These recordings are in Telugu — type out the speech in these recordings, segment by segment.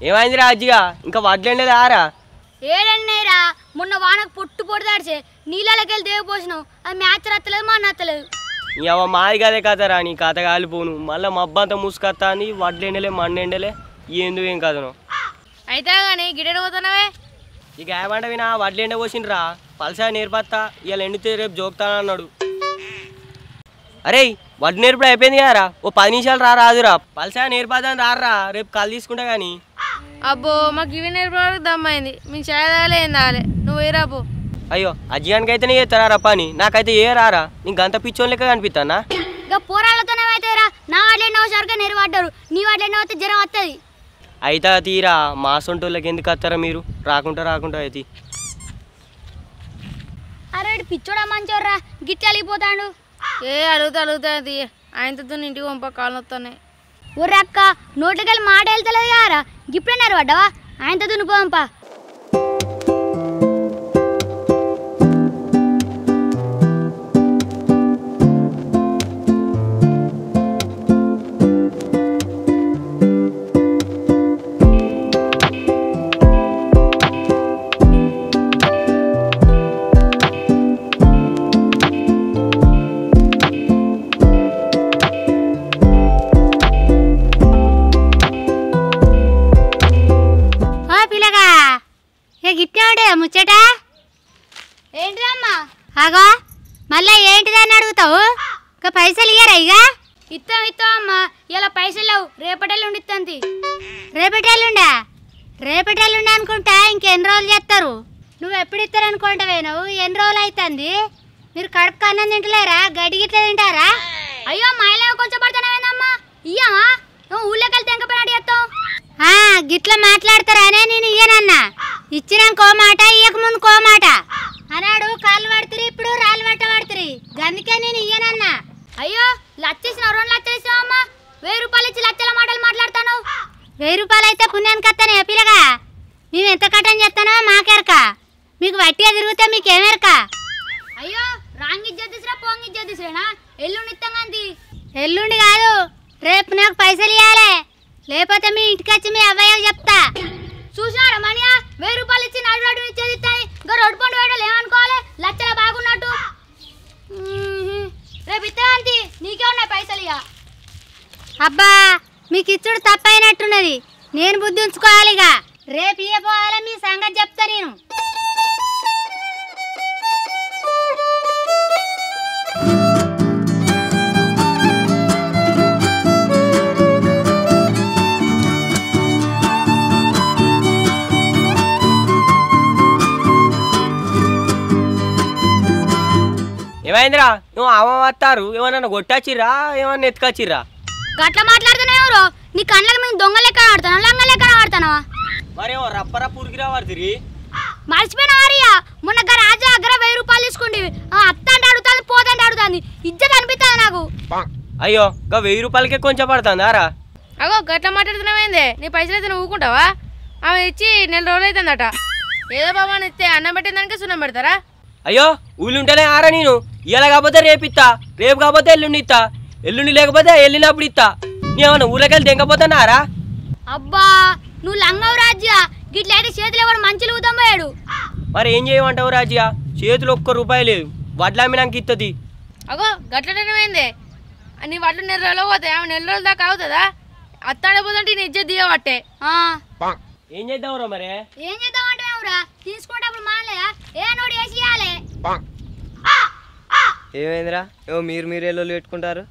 ఏమైంది రాజ్యగా ఇంకా వడ్లేండేది ఆరా ఏడన్నైరా మొన్న వానకు పొట్టు పొడదాడిచే నీళ్ళకెళ్ళి దేవి పోసినావు అది మ్యాచ్ రత్తలేదు మా నత్తలేదు ఇవ మాది కదే కథరా నీ కథ కాలిపోను మళ్ళీ మబ్బంతా మూసుకొస్తా అని వడ్లేండలే మన్నెండలే ఏందు ఏం కథను అయితే కానీ గిడెడు పోతున్నావే ఇక ఏమంటే వినా వడ్లేండ పోసిండ్రా పలసా నేర్పత్తా ఇవాళ ఎండితే రేపు జోకుతానన్నాడు అరే వడ్డు నేర్పుడు అయిపోయింది కదరా ఓ 10 నిమిషాలు రాదురా పలసా నేర్పద్దాని రారా రేపు కళ్ళు తీసుకుంటా కానీ అబ్బో మాకు ఇవి నేర్పడానికి దమ్మైంది మీకు చాయ్ తాగలే ఏం తాగలే నువ్వు వేరాపో అయ్యో అజ్జియానికి అయితేనే చేస్తారా పని నాకైతే ఏ రారా నీకు అంత పిచ్చోని లెక్క కనిపిస్తానా ఇక పోరాళ్ళతోనే అయితేరా నా వాడలేని సరిగ్గా నెరవడ్డారు నీ వాడలేని అయితే జ్వరం వస్తుంది అయితే తీరా మా సొంటోళ్ళకి ఎందుకు వస్తారా మీరు రాకుండా అయితే అరే పిచ్చోడా మంచోర్రా గిట్ల అలిగిపోతాడు అడుగుతా ఆయనతో ఇంటికి పంప కాళ్ళు వస్తున్నాయి ఒర్ర అక్క నోట్లకెళ్ళి మాట వెళ్తలేదు కారా గిప్పుడే నెరవడ్డావా ఆయనతో నువ్వు పంపా ముచ్చట ఏంటిదమ్మా ఆగో మళ్ళా ఏంటిదని అడుగుతావు ఇక పైసలు ఇయ్యరా ఇక ఇస్తాం అమ్మా ఇలా పైసలు లేవు రేపటెల్లుండి ఇస్తాంతి రేపటెల్లుండా అనుకుంటా ఇంకెన్ని రోజులు చేస్తారు నువ్వు ఎప్పుడు ఇస్తారు అనుకుంటావే నువ్వు ఎన్ని రోజులు అవుతుంది మీరు కడుపు అన్నం తింటలేరా గడ్డి గిట్ల తింటారా అయ్యో మాయలే కొంచెం పడతానేమేందమ్మా ఇయ్యమా నువ్వు ఊళ్ళోకెళ్తే ఇంకా పని అడిగేస్తావు గిట్ల మాట్లాడతారానే నేను ఇయ్యనన్నా ఇచ్చినాక ఓ మాట ఇయ్యక ముందు కో మాట అన్నాడు కాళ్ళు పడుతురి ఇప్పుడు రాళ్ళు పట్టబడుతురి అందుకే నేను ఇయ్యనన్నా అయ్యో లచ్చేసిన 2 లక్షలు ఇస్తావమ్మా 1000 రూపాయలు ఇచ్చి లక్షల మాటలు మాట్లాడతాను 1000 రూపాయలు అయితే పుణ్యానికి వస్తానే పిల్లగా మేము ఎంత కట్టని చెప్తానో మాకెరక మీకు వట్టిగా తిరిగితే మీకేమెరక అయ్యో రాంగ్ ఇజ్జత్ తీసురా పోంగ్ ఇజ్జత్ తీసురేనా ఎల్లుండి ఇస్తాం కానీ ఎల్లుండి కాదు రేపు నాకు పైసలు ఇవ్వాలి లేకపోతే మీ ఇంటికి వచ్చి మీ అవ్వయ్య చెప్తా చూసారా మనియా 1000 రూపాయలు ఇచ్చి నడు ఇచ్చేది ఇస్తాయి ఇంకా రోడ్డు పండు వేయడాలి ఏమనుకోవాలి లచ్చల బాగున్నట్టు రేపు ఇస్తాంతి నీకే ఉన్నాయి పైసలు ఇక అబ్బా మీకు ఇచ్చుడు తప్పైనట్టున్నది నేను బుద్ధి ఉంచుకోవాలి ఇక రేపు ఇవ్వపోవాలి మీ సంగతి చెప్తా నేను ఏమైందిరా నువ్వు వస్తారు ఏమన్నా కొట్టచ్చిర్రా ఏమన్నా ఎత్తుకొచ్చిర్రా గట్లా మాట్లాడుతున్నావు ఎవరో నీ కళ్ళకి మేము దొంగ లెక్క ఆడుతాను లంగ లెక్క ఆడుతానవా మరేమో రప్పరప్పు ఉరికిరా వాడుతుంది మర్చిపోయినా వారియా మొన్న రాజా దగ్గర 1000 రూపాయలు తీసుకుండి అత్త అంటే అడుగుతుంది పోతంటే అడుగుతుంది ఇజ్జత్ అనిపిస్తుంది నాకు అయ్యో ఇంకా 1000 రూపాయలకే కొంచెం పడుతుందా రా అగో గట్లా మాట్లాడుతున్నావేందే నీ పైసలు అయితే నువ్వు ఊకుంటావా ఆమె ఇచ్చి 4 రోజులు అవుతుందట ఏదో బాబా ఇస్తే అన్నం పెట్టిన దానికే సున్నం పెడతారా అయ్యో ఊళ్ళు ఉంటేనే ఆరా నేను ఇలా కాకపోతే రేపు ఇస్తా రేపు కాకపోతే ఎల్లుండి ఇస్తా ఎల్లుండి లేకపోతే వెళ్ళినప్పుడు ఇస్తా నేమన్నా ఊళ్ళకెళ్ళి తెంకపోతున్నారా అబ్బా నువ్వు లంగవు రాజ్య గిట్లయితే చేతులు ఎవరు మంచిలు ఊతం పోయాడు మరి ఏం చేయమంటావు రాజ్య చేతులు ₹1 లేదు వడ్లు అమ్మినాక ఇస్తుంది అగో గట్లనేమైందే నీ వడ్లు 4 రోజులు పోతాయి ఆమె 4 రోజుల దాకా అవుతుందా అత్తాడిపోతుంటే నీ ఇజ్జత్ దిగబట్టే ఏం చేద్దాంరా మరి ఏం చేద్దామంటే ఎవరా తీసుకుంటప్పుడు మానలేదా ఏ నోడు వేసి ఇవ్వాలి ఏమైందిరా ఏమో మీరు ఎల్లు పెట్టుకుంటారు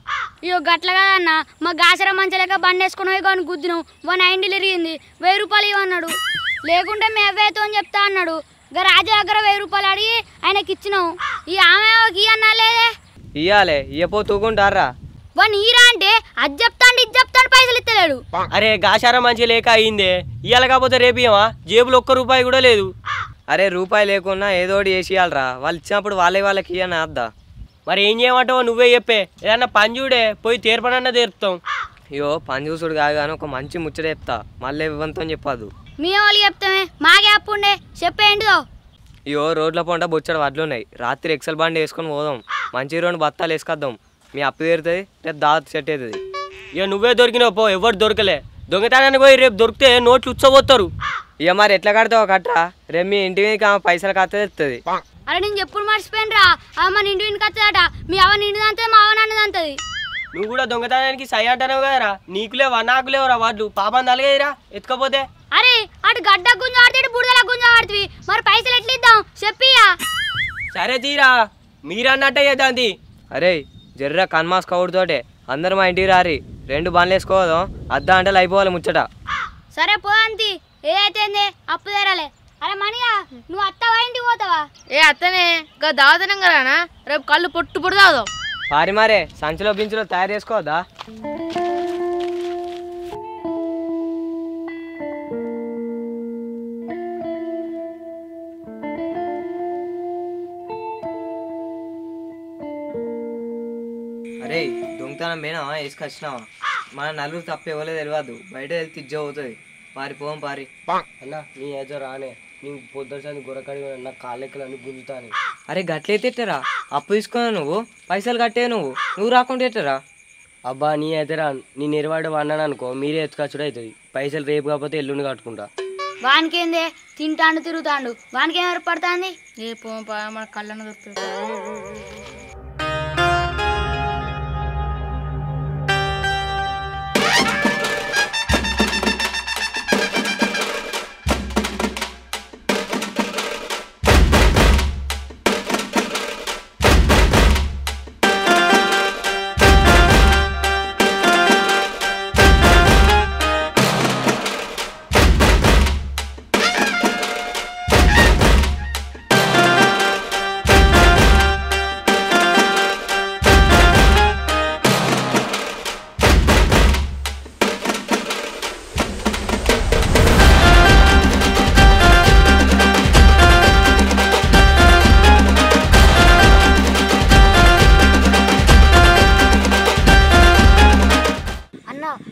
అయ్యో గట్ల కదన్న మా గాసర మంచలేక బండి వేసుకుని పోయి కానీ గుద్దినాం 190 ఇరిగింది 1000 రూపాయలు ఇవ్వన్నాడు లేకుంటే మేవేతో అని చెప్తా అన్నాడు ఇక రాజు దగ్గర 1000 రూపాయలు అడిగి ఆయనకి ఇచ్చినాం ఈ ఆమె ఇయ్యన్నా లేదే ఇయ్యాలే ఇయ్యపోతూకుంటారా వాడిని ఈరా అంటే అది చెప్తాండి ఇది చెప్తాడు పైసలు ఇస్తలేడు అరే గాసారా మంచి లేక అయిందే ఇయ్యాల కాకపోతే రేపు ఇవ్వమా జేబులో ₹1 కూడా లేదు అరే రూపాయి లేకున్నా ఏదోటి వేసి ఇవ్వాలరా వాళ్ళు ఇచ్చినప్పుడు వాళ్ళకి ఇయ్యనా అద్దా మరి ఏం చేయమంటావు నువ్వే చెప్పే ఏదన్నా పని చూడే పోయి తీర్పనన్నా తీర్పుతాం అయ్యో పని చూసుడు కాదు కానీ ఒక మంచి ముచ్చట చెప్తా మళ్ళీ ఇవ్వంతో చెప్పదు మీ వాళ్ళు చెప్తామే మాకే అప్పుండే చెప్పేంటిదో అయ్యో రోడ్ల పంట బొచ్చడు వడ్లున్నాయి రాత్రి ఎక్సెల్ బండి వేసుకొని పోదాం మంచి 2 బత్తాలు వేసుకొద్దాం మీ అప్పు తీరుతుంది రేపు దావత్ సెట్ అవుతుంది ఇక నువ్వే దొరికినావు పో ఎవరు దొరకలే దొంగతనానికి పోయి రేపు దొరికితే నోట్లు ఉచ్చబోతారు. ఇక మరి ఎట్లా కడతావు కట్టరా, రేపు మీ ఇంటి మీద పైసలు కట్ట తెస్తుంది. అరే నేను ఎప్పుడు మర్చిపోయినరా, అవ మన ఇంటి వెనుక వస్తుందట, మీ అవ నిండుదంతది మా అవ నన్నదంతది. నువ్వు కూడా దొంగతనానికి సై అంటావు కదరా, నీకు లేవా నాకు లేవురా వాడు పాపం తలగేదిరా ఎత్తుకపోతే. అరే అటు గడ్డ గుంజ ఆడితే బుడదల గుంజ ఆడుతుంది, మరి పైసలు ఎట్లా ఇద్దాం చెప్పియా. సరే తీరా మీరన్నట్టే చేద్దాంది. అరే జర్ర కన్మాస్ కౌడుతోటే అందరు మా ఇంటికి రారి, 2 బండ్లు వేసుకోదాం, అద్దా అంటే అయిపోవాలి ముచ్చట. సరే పోంతి ఏదైతే అప్పు తెరాలే. అరే మణిగా నువ్వు అత్తవా ఇంటికి పోతావా? ఏ అత్తనే ఇంకా దాదనం కదానా, రేపు కళ్ళు పొట్టు పొట్టు తాగుదాం. పారి మారే సంచిలో బించులో తయారు చేసుకోవద్దా? అరే దొంగతనం పోయినావా వేసుకొచ్చినావా? మన నలుగురు తప్ప ఎవరో తెలియదు, బయట వెళ్తే తిజ్జ అవుతుంది. పోం పారి అన్న నీ ఏదో రానే, నీకు పొద్దుసారి గురకడి నా కాళ్ళెక్కలన్నీ గుంజుతాను. అరే గట్లయితే ఎట్టరా, అప్పు తీసుకున్నా నువ్వు పైసలు కట్టే నువ్వు రాకుండా ఎట్టరా? అబ్బా నీ అయితే రా, నీ నిర్వాడు అన్నాను అనుకో మీరే ఎత్తుకొచ్చుడు అవుతుంది. పైసలు రేపు కాకపోతే ఎల్లుండి కట్టుకుంటా. వానికేందే తింటాండు తిరుగుతాండు, వానికేం ఏర్పడుతుంది? ఏ పోంపా మన కళ్ళను దొరుకుతుంది.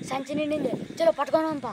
సంచి నిండింది, చలో పట్టుకొని పంపా.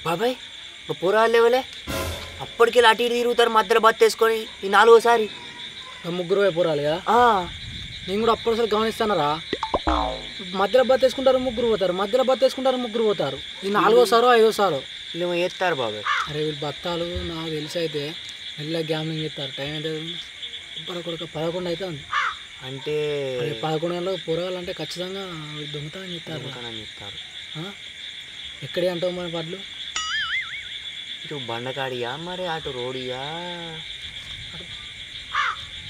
బాబాయ్ పోరాలు లేవలే, అప్పటికి అటు ఇటు తిరుగుతారు మధ్యలో బత్ వేసుకొని. ఈ 4వసారి ముగ్గురు పోరాలి కదా, నేను కూడా అప్పటిసారి గమనిస్తానరా. మధ్యలో బత్ వేసుకుంటారు ముగ్గురు పోతారు, మధ్యలో బత్ వేసుకుంటారు ముగ్గురు పోతారు. ఈ 4వసారో 5వసారో వీళ్ళు చేస్తారు బాబాయ్. అరే వీళ్ళు బత్తాలు నాకు తెలిసి అయితే మెల్లగా గ్యామ్లింగ్ చేస్తారు. టైం అయితే కొడుకు 11 అయితే ఉంది అంటే 11 గంటలకు పోరాలంటే ఖచ్చితంగా దొంగతనం చెప్తారు. ఎక్కడే అంటావు మన పడ్లు? ఇటు బండకాడియా మరి అటు రోడియా?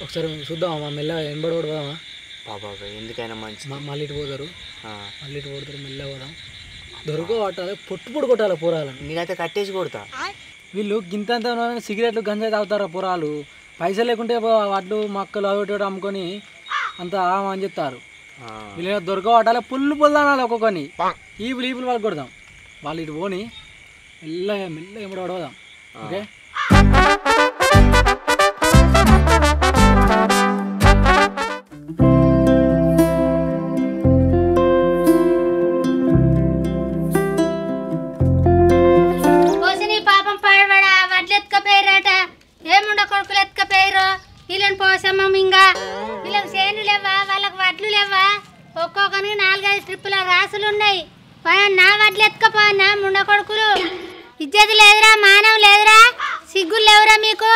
ఒకసారి చూద్దామా, మా మెల్ల వెంబడి పోదామా బాబా, ఎందుకైనా మంచి. మళ్ళీ ఇటు పోతారు, మళ్ళీ ఇటు పోతారు, మెల్ల పోదాం. దొరక పట్టాలి, పొట్టు కొట్టాలి పోరాలని. నేనైతే కట్టేసి కొడతా. వీళ్ళు గింతంత సిగరెట్లు గంజాయి తాగుతారా పోరాలు? పైసలు లేకుంటే వడ్లు మక్కలు అవి అమ్ముకొని అంత అని చెప్తారు. వీళ్ళు దొరక పట్టాలి, పుల్లు పొల్దానాలి ఒక్కొక్కని. ఈపులు వాళ్ళకి కొడదాం. వాళ్ళు ఇటు పోని మెల్లగా ఎమ్మడి పడదాం. ఓకే పాపం పడబడా వడ్లు ఎత్తుకపోయారట, ఏముండ కొడుకులు ఎత్తుకపోయారు. వీళ్ళని పోసమ్మ ఇంకా వీళ్ళకి చేను లేవా, వాళ్ళకి వడ్లు లేవా? ఒక్కొక్కరికి 4-5 ట్రిప్పుల రాసులు ఉన్నాయి. నా వడ్లు ఎత్తుకపోనా ముండ కొడుకులు? ఇజ్జతి లేదురా, మానవ లేదురా, సిగ్గులు లేవురా మీకు?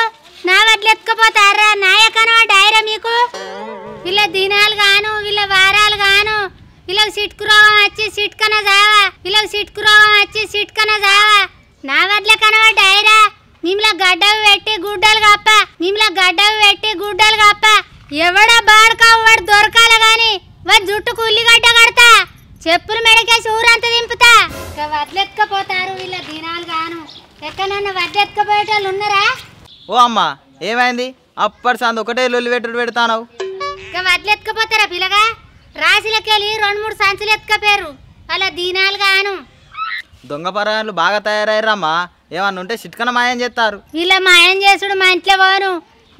నా వడ్లు ఎత్తుకపోతారా? నాయకనో డైరా మీకు? వీళ్ళ దినాలు గాను, వీళ్ళ వారాలు గాను, వీళ్ళకి సిట్కు రోగం వచ్చి సిట్కన జావా, వీళ్ళకి సిట్కు రోగం వచ్చి సిట్కన జావా. నా వడ్ల కనవ డైరా, మిమ్మల్ని గడ్డవి పెట్టి గుడ్డలు కప్ప, మిమ్మల్ని గడ్డవి పెట్టి గుడ్డలు కప్ప. ఎవడ బాడుకావు వాడు దొరకాల గాని వాడు జుట్టుకు ఉల్లిగడ్డ కడతా, చెప్పులు మెడకేసి ఊరంతా దింపుతా. వడ్లెత్తుకపోతారు వీళ్ళ దినాలు గాను. ఎక్కడన్నా వడ్డీ ఎత్తుకుపోయేటోళ్ళు ఉన్నారా? ఓ అమ్మ ఏమైంది? అప్పటి సంది ఒకటే లొల్లి పెడతాను. ఇక వడ్లు ఎత్తుకుపోతారా పిల్లగా? రాశిలకెళ్ళి 2-3 సంచులు ఎత్తుకపోయారు. అలా దీనాలుగా అను. దొంగ పరాయణలు బాగా తయారయ్యారమ్మా. ఏమన్నా ఉంటే చిట్కన మాయం చేస్తారు. వీళ్ళ మాయం చేసుడు మా ఇంట్లో పోను.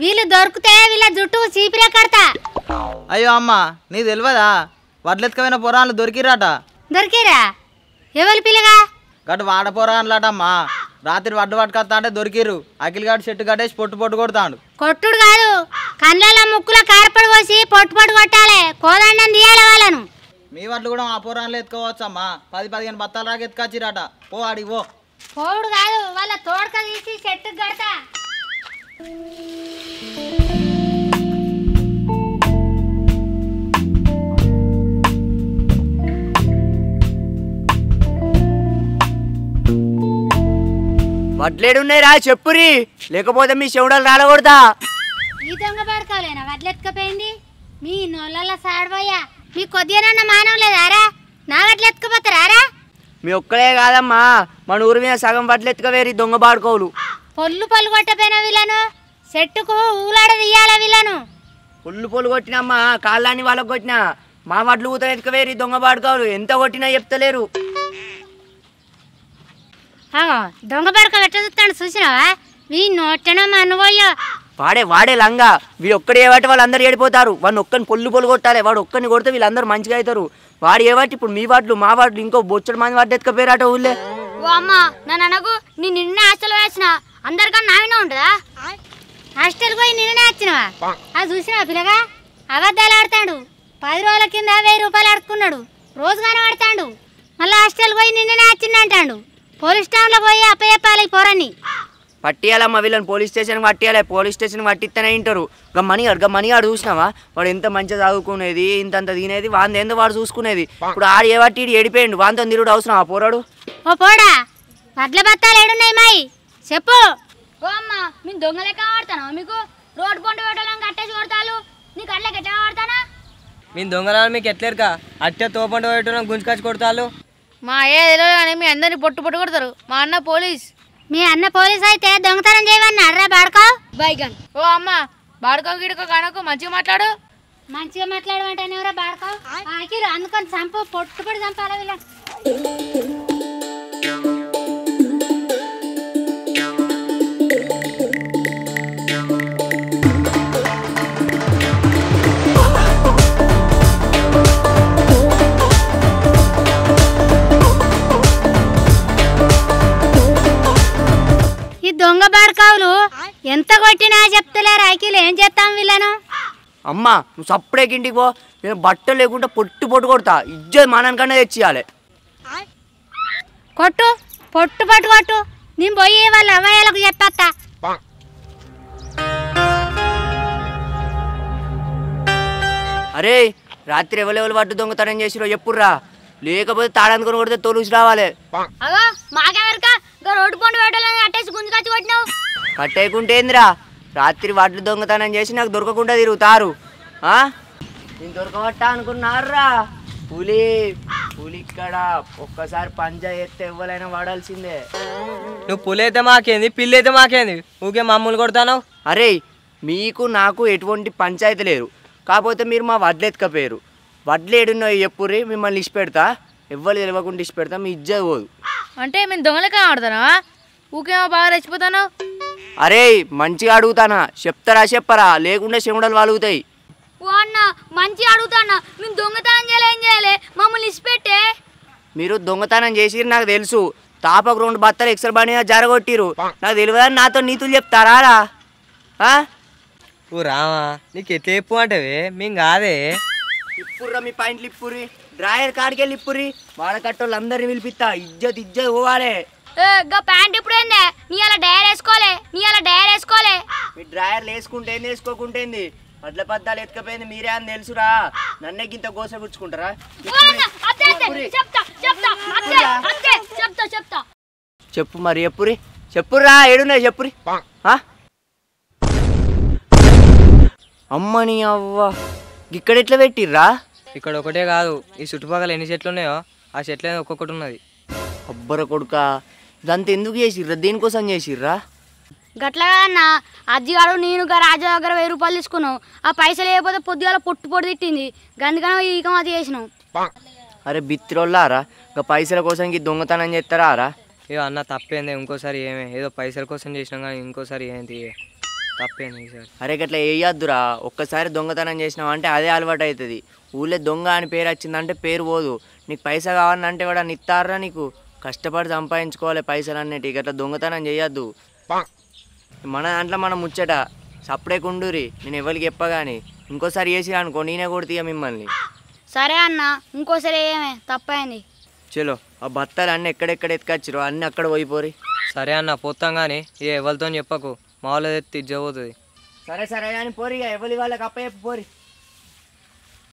వీళ్ళు దొరికితే వీళ్ళ జుట్టు చీపిరే కడతా. అయ్యో అమ్మ నీకు తెలియదా? వడ్లెత్తుకమైన పొరాలు దొరికిరాట. దొరికిరా? ఎవరు పిల్లగా? గటు వాడ పొరాన్లాటమ్మా. రాత్రి వడ్డు పట్టుకొస్తా అంటే దొరికిరు. అఖిల్గాడు చెట్టు కట్టేసి పొట్టు కొడతాడు. కొట్టుడు కాదు, కళ్ళలో ముక్కులో కారపడి పోసి పొట్టు కొట్టాలి. కోదండం తీయాలి వాళ్ళను. మీ వడ్లు కూడా ఆ పొరాన్లు ఎత్తుకోవచ్చమ్మా. 10-15 బత్తాల రాక ఎత్తుకొచ్చిరాట. పో అడిగి పో. పోవుడు కాదు, వాళ్ళ తోడక తీసి చెట్టుకు కడతా. వడ్లేడున్నాయి రా చెప్పురి, లేకపోతే మీ చెవుడలు రాలకూడదా? ఈ దొంగ పడుకోలేనా వడ్లెత్తుకపోయింది? మీ నొల్ల సాడబోయా, మీ కొద్దిగానన్నా మానవ లేదారా? నా వడ్లెత్తుకుపోతారా? మీ ఒక్కడే కాదమ్మా, మన ఊరి మీద సగం వడ్లెత్తుకవేరి దొంగ బాడుకోవులు. పొల్లు కొట్టపోయిన వీళ్ళను చెట్టుకు ఊలాడ తీయాల వీళ్ళను. పొల్లు కొట్టినమ్మా, కాళ్ళని వాళ్ళకి కొట్టినా. మా వడ్లు ఊత ఎత్తుకవేరి దొంగ బాడుకోవులు. ఎంత కొట్టినా చెప్తలేరు. దొంగ పడక పెట్టేస్తాడు చూసినావా? మీ నోటన మనువయ్యో. వాడే లంగా. వీడు ఒక్కడే ఏవాటి వాళ్ళందరూ ఏడిపోతారు. వాడిని ఒక్కని పొల్లు కొట్టాలి. వాడు ఒక్కని కొడితే వీళ్ళందరూ మంచిగా అవుతారు. వాడు ఏవాటి ఇప్పుడు మీ వాడ్లు మా వాడ్లు ఇంకో బొచ్చడు మంది వాటి ఎత్తుకపోయారట ఊళ్ళే. ఓ అమ్మ నన్ను అనకు. నీ నిన్న హాస్టల్ వేసిన అందరికన్నా నావినా ఉంటుందా? హాస్టల్ పోయి నిన్ననే వచ్చినవా? అది చూసినావా పిల్లగా? అబద్ధాలు ఆడతాడు. 10 రోజుల కింద 1000 రూపాయలు అడుక్కున్నాడు. రోజుగానే ఆడతాడు. మళ్ళీ హాస్టల్ పోయి నిన్ననే వచ్చిందంటాడు. పోలీస్ స్టేషన్లో పోయి అప్పచెప్పాలి పోరని. పట్టియాలమ్మా వీళ్ళని పోలీస్ స్టేషన్కి పట్టియాలి. పోలీస్ స్టేషన్కి పట్టిస్తేనే వింటారు. మణిగాడు చూసినావా? వాడు ఎంత మంచిగా చదువుకునేది, ఇంతంత తినేది, వాంది ఏందో వాడు చూసుకునేది. ఇప్పుడు ఆడు ఏవాటి ఏడిపోయిండు. వాంతో తిరుగుడు అవసరం ఆ పోరాడు? ఓ పోడా, వడ్ల బత్తాలు ఏడున్నాయి మాయి చెప్పు. ఓ అమ్మ మేము దొంగ లెక్క ఆడతాను. మీకు రోడ్డు పండు పెట్టాలని కట్టేసి కొడతాను. నీకు అట్లకి ఎట్లా ఆడతానా? మీ దొంగలను మీకు ఎట్లేరుకా? అట్టే తోపంట పెట్టడం గుంజుకొచ్చి కొడతారు. మా అయ్యే తెలియదు కానీ మీ అందరినీ పొట్టు కొడతారు. మా అన్న పోలీస్. మీ అన్న పోలీస్ అయితే దొంగతనం చేయమని అర్రా బాడుకో బైగన్. ఓ అమ్మ బాడుకో గిడుకో కనుకో మంచిగా మాట్లాడు. మంచిగా మాట్లాడమంటాను ఎవరా బాడుకో. అందుకొని చంపు పొట్టు చంపాలి వీళ్ళ. దొంగ బాడకావులు ఎంత కొట్టినా చెప్తలేరు. అఖిల్ ఏం చేస్తాం వీళ్ళను? అమ్మా నువ్వు సప్పుడేకి ఇంటికి పో. నేను బట్టలు లేకుండా పొట్టు కొడతా. ఇజ్జత్ మానకన్నా తెచ్చియాలి. కొట్టు కొట్టు. నేను పోయి వాళ్ళ అమ్మాయిలకు చెప్పేస్తా. అరే రాత్రి ఎవరెవరు పట్టు దొంగతనం చేసిరో చెప్పుర్రా. లేకపోతే తాడనుకొని కొడితే తోలుసి రావాలి. అగో మాకెవరికా రోడ్డు పండు పెట్టాలని కట్టేసి గుంజుకొచ్చి కొట్టినావు. కట్టేయకుంటే ఏందిరా? రాత్రి వడ్లు దొంగతనం చేసి నాకు దొరకకుండా తిరుగుతారు. నేను దొరకబట్టా అనుకున్నారా? పులి ఇక్కడ ఒక్కసారి పంజా ఎత్తే ఎవరైనా వాడాల్సిందే. నువ్వు పులి అయితే మాకేంది, పిల్లి అయితే మాకేంది? ఊకే మామూలు కొడతాను. అరే మీకు నాకు ఎటువంటి పంచాయతీ లేరు. కాకపోతే మీరు మా వడ్లు ఎత్తుకపోయారు. వడ్లు ఏడున్నాయో చెప్పుర్రి, మిమ్మల్ని ఇచ్చి పెడతా. ఎవ్వరు తెలియకుండా ఇచ్చి పెడతా. మీ ఇజ్జత్ పోదు. అంటే మేము దొంగలకే ఆడతానా? ఊకేమో బాగా రెచ్చిపోతాను. అరే మంచిగా అడుగుతానా? చెప్తారా చెప్పరా? లేకుండా చెముడలు వాలుగుతాయి. ఓ అన్న మంచిగా అడుగుతానా? మేము దొంగతనం ఏం చేయాలి? మమ్మల్ని ఇచ్చిపెట్టే. మీరు దొంగతనం చేసి నాకు తెలుసు. తాపకు 2 బత్తాలు ఎక్స్ట్రా బండిగా జరగొట్టిరు. నాకు తెలియదని నాతో నీతులు చెప్తారా? ఓ రామా నీకు ఎట్లా చెప్పు అంటే మేము కాదే. ఇప్పుర్రా మీ పాయింట్లు ఇప్పుర్రి. డ్రాయర్ కాడికెళ్ళి ఇప్పుర్రి. వాడకట్టోళ్ళు అందరిని పిలిపిస్తా. ఇజ్జత్ పోవాలి. ప్యాంట్ ఇప్పుడు ఏందే? నీ అలా డైర్ వేసుకోలే. మీ డ్రాయర్లు వేసుకుంటేంది వేసుకోకుంటేంది. వడ్ల పద్దాలు ఎత్తుకపోయింది మీరే అని తెలుసురా. నన్నే గింత గోస గుచ్చుకుంటారా? చెప్పు మరి చెప్పురా ఏడున్నాయి చెప్పురి. అమ్మని అవ్వ ఇక్కడ ఎట్లా పెట్టిర్రా? ఇక్కడ ఒకటే కాదు, ఈ చుట్టుపక్కల ఎన్ని చెట్లు ఉన్నాయో ఆ చెట్ల ఒక్కొక్కటి ఉన్నది. అబ్బర కొడుక ఇదంతా ఎందుకు చేసిర్రా? దేనికోసం చేసిర్రా? గట్లగా అన్న అజ్జిగాడు నేను రాజా దగ్గర 1000 రూపాయలు తీసుకున్నావు. ఆ పైసలు లేకపోతే పొద్దుగాల పొట్టు తిట్టింది. గందుకనే ఈ కమాతి చేసినావు. అరే బిత్తిరోళ్ళారా, ఇంకా పైసల కోసం దొంగతనం చేస్తారా రా? ఇక అన్న తప్పేంది, ఇంకోసారి ఏమే ఏదో పైసల కోసం చేసినాం కానీ ఇంకోసారి ఏంటి తప్పేంది ఈసారి. అరే గట్లా వేయద్దురా. ఒక్కసారి దొంగతనం చేసినావు అంటే అదే అలవాటు అవుతుంది. ఊళ్ళో దొంగ అని పేరు వచ్చిందంటే పేరు పోదు. నీకు పైసా కావాలంటే కూడా నిత్తారా? నీకు కష్టపడి సంపాదించుకోవాలి పైసలు అన్నిటి. గట్లా దొంగతనం చేయొద్దు. మన దాంట్లో మనం ముచ్చట సప్పుడే కుండూరి. నేను ఎవరికి చెప్పగాని ఇంకోసారి చేసి అనుకో నేనే కొడుతీయ మిమ్మల్ని. సరే అన్న, ఇంకోసారి ఏమే తప్పైంది. చలో ఆ బత్తాలు అన్నీ ఎక్కడెక్కడ ఎత్తుకొచ్చిరో అన్నీ అక్కడ పోయిపోరి. సరే అన్న పోతాం కానీ ఇక ఎవరితో చెప్పకు, మా వాళ్ళది ఎత్తి ఇజ్జపోతుంది. సరే సరే కానీ పోరిగా ఎవరి వాళ్ళకి అప్ప చెప్పు పోరి.